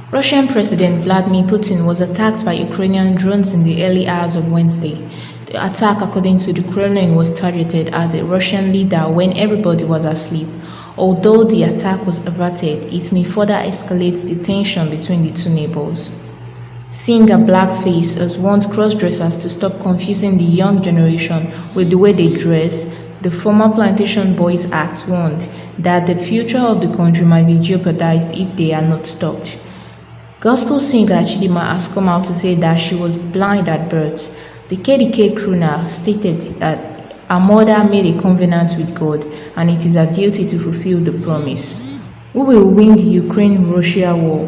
Russian President Vladimir Putin was attacked by Ukrainian drones in the early hours of Wednesday. The attack, according to the Kremlin, was targeted at the Russian leader when everybody was asleep. Although the attack was averted, it may further escalate the tension between the two neighbors. Seeing a black face has warned cross-dressers to stop confusing the young generation with the way they dress. The former Plantation Boys Act warned that the future of the country might be jeopardized if they are not stopped. Gospel singer Chidima has come out to say that she was blind at birth. The KDK crooner stated that her mother made a covenant with God and it is her duty to fulfill the promise. Who will win the Ukraine-Russia war?